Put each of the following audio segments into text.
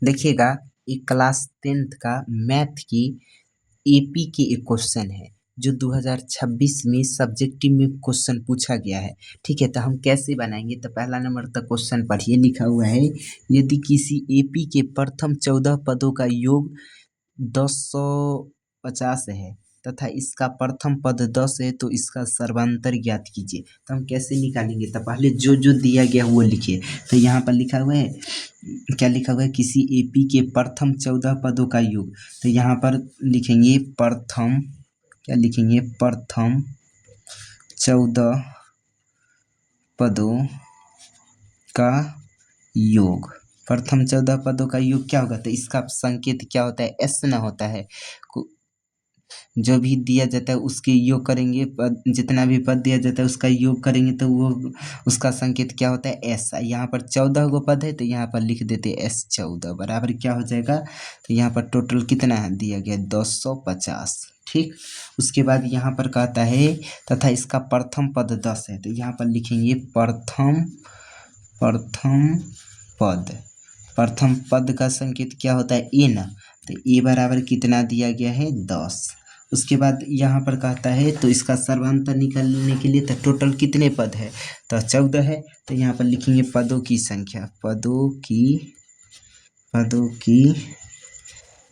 देखिएगा, एक class 10th का मैथ की एपी के एक क्वेश्चन है जो 2026 में सब्जेक्टिव में क्वेश्चन पूछा गया है। ठीक है, तो हम कैसे बनाएंगे? तो पहला नंबर तक क्वेश्चन पढ़िए। लिखा हुआ है, यदि किसी एपी के प्रथम 14 पदों का योग 1050 है तथा इसका प्रथम पद 10 है तो इसका सर्वांतर ज्ञात कीजिए। तो हम कैसे निकालेंगे? तो पहले जो जो दिया गया वो लिखिए। तो यहाँ पर लिखा हुआ है, क्या लिखा हुआ है? किसी एपी के प्रथम 14 पदों का योग। तो यहाँ पर लिखेंगे प्रथम, क्या लिखेंगे? प्रथम 14 पदों का योग। प्रथम 14 पदों का योग क्या होगा? तो इसका संकेत क्या होता है? एस ना होता है। जो भी दिया जाता है उसके योग करेंगे, पद जितना भी पद दिया जाता है उसका योग करेंगे तो वो उसका संकेत क्या होता है? एस। यहाँ पर 14 गो पद है तो यहाँ पर लिख देते एस 14 बराबर क्या हो जाएगा? तो यहाँ पर टोटल कितना है दिया गया? 250। ठीक, उसके बाद यहाँ पर कहता है तथा इसका प्रथम पद 10 है तो यहाँ पर लिखेंगे प्रथम पद। प्रथम पद का संकेत क्या होता है? ए ना। तो ए बराबर कितना दिया गया है? 10। उसके बाद यहाँ पर कहता है तो इसका सर्वांतर निकालने के लिए तो टोटल कितने पद है? तो 14 है। तो यहाँ पर लिखेंगे पदों की संख्या, पदों की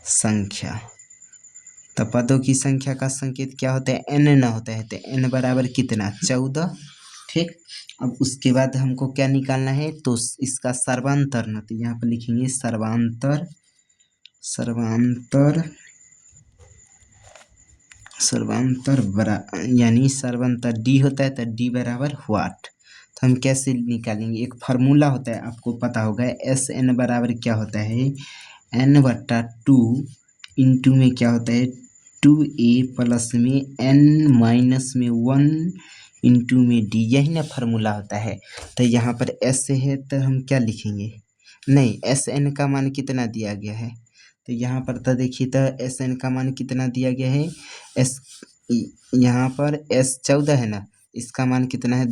संख्या। तो पदों की संख्या का संकेत क्या होता है? एन ना होता है। तो एन बराबर कितना? 14। ठीक, अब उसके बाद हमको क्या निकालना है? तो इसका सर्वांतर ना। तो यहाँ पर लिखेंगे सर्वांतर यानी सर्वांतर डी होता है तो डी बराबर व्हाट। तो हम कैसे निकालेंगे? एक फार्मूला होता है, आपको पता होगा, एस एन बराबर क्या होता है? एन बट्टा 2 इंटू में क्या होता है? 2a प्लस में n माइनस में 1 इंटू में डी, यही ना फार्मूला होता है। तो यहाँ पर एस है तो हम क्या लिखेंगे? नहीं, एस एन का मान कितना दिया गया है? तो यहाँ पर तो देखिए, तो एस एन का मान कितना दिया गया है? एस, यहाँ पर एस 14 है ना, इसका मान कितना है?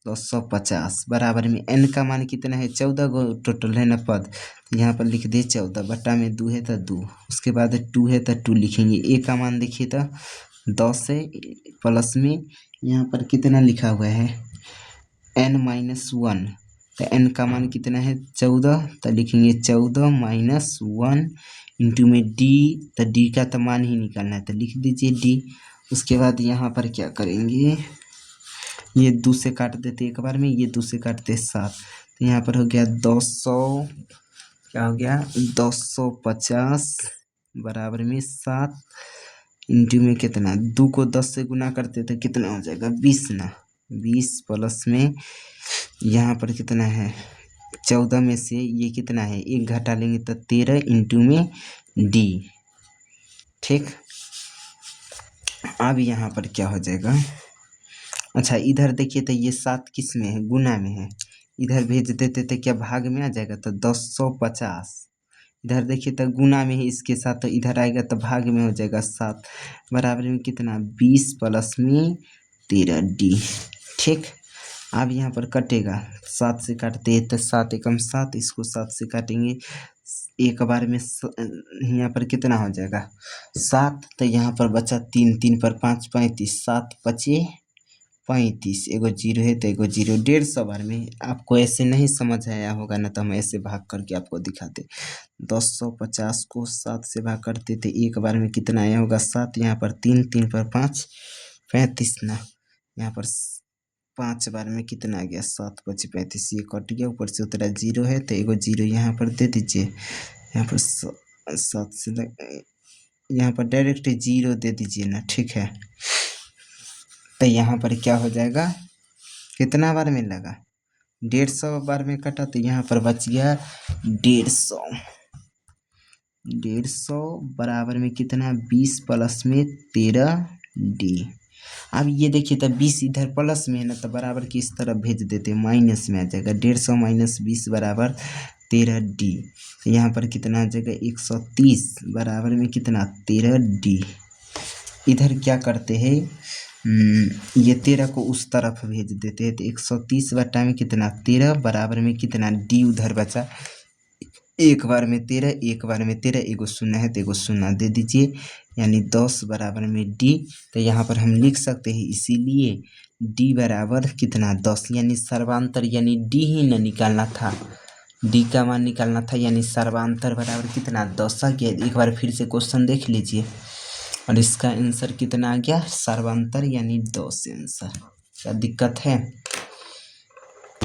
250 बराबर में एन का मान कितना है? 14 गो टोटल है ना पद। तो यहाँ पर लिख दे 14 बटा में 2 है तो 2, उसके बाद 2 है तो 2 लिखेंगे। ए का मान देखिए तो 10 है, प्लस में यहाँ पर कितना लिखा हुआ है? n minus 1। तो n का मान कितना है? 14। तो लिखेंगे 14 माइनस 1 इंटू में डी। तो डी का तो मान ही निकालना है तो लिख दीजिए डी। उसके बाद यहाँ पर क्या करेंगे? ये 2 से काट देते एक बार में, ये 2 से काटते 7। तो यहाँ पर हो गया 200, क्या हो गया? 250 बराबर में 7 इंटू में कितना? 2 को 10 से गुना करते तो कितना हो जाएगा? 20 ना। 20 प्लस में यहाँ पर कितना है? 14 में से ये कितना है? 1 घटा लेंगे तो 13 इंटू में डी। ठीक, अब यहाँ पर क्या हो जाएगा? अच्छा, इधर देखिए तो ये 7 किस में है? गुना में है। इधर भेज देते तो क्या भाग में आ जाएगा? तो 250। इधर देखिए तो गुना में है इसके साथ, तो इधर आएगा तो भाग में हो जाएगा 7 बराबर में कितना? 20 प्लस में 13 डी। ठीक, अब यहाँ पर कटेगा, 7 से काटते हैं तो 7 एकम 7, इसको 7 से काटेंगे एक बार में यहाँ पर कितना हो जाएगा? 7। तो यहाँ पर बचा 3, 3 पर 5 35, 7 पचे 35, एगो जीरो है तो एगो जीरो। 150 बार में। आपको ऐसे नहीं समझ आया होगा ना तो हम ऐसे भाग करके आपको दिखाते। 250 को 7 से भाग करते थे एक बार में कितना आया होगा? 7। यहाँ पर 3, 3 पर 5 35 ना। यहाँ पर 5 बार में कितना आ गया? 7 5 35, ये कट गया, ऊपर से उतरा जीरो है तो एगो जीरो यहाँ पर दे दीजिए। यहाँ पर 7 से यहाँ पर डायरेक्ट जीरो दे दीजिए ना। ठीक है, तो यहाँ पर क्या हो जाएगा? कितना बार में लगा? 150 बार में कटा तो यहाँ पर बच गया 150। 150 बराबर में कितना? 20 प्लस में 13 डी। अब ये देखिए तो 20 इधर प्लस में है ना तो बराबर की इस तरफ भेज देते, माइनस में आ जाएगा। 150 माइनस 20 बराबर 13 डी। तो यहाँ पर कितना आ जाएगा? 130 बराबर में कितना? 13 डी। इधर क्या करते हैं? ये 13 को उस तरफ भेज देते हैं तो 130 बटा में कितना? 13 बराबर में कितना? डी उधर बचा एक बार में 13, एक बार में 13, एगो शून्य है तो एगो शून्य दे दीजिए, यानी 10 बराबर में डी। तो यहाँ पर हम लिख सकते हैं, इसीलिए डी बराबर कितना 10, यानी सर्वांतर, यानी डी ही न निकालना था, डी का मान निकालना था, यानी सर्वांतर बराबर कितना 10 आ गया। एक बार फिर से क्वेश्चन देख लीजिए, और इसका आंसर कितना आ गया, सर्वांतर यानी 10 आंसर। क्या दिक्कत है?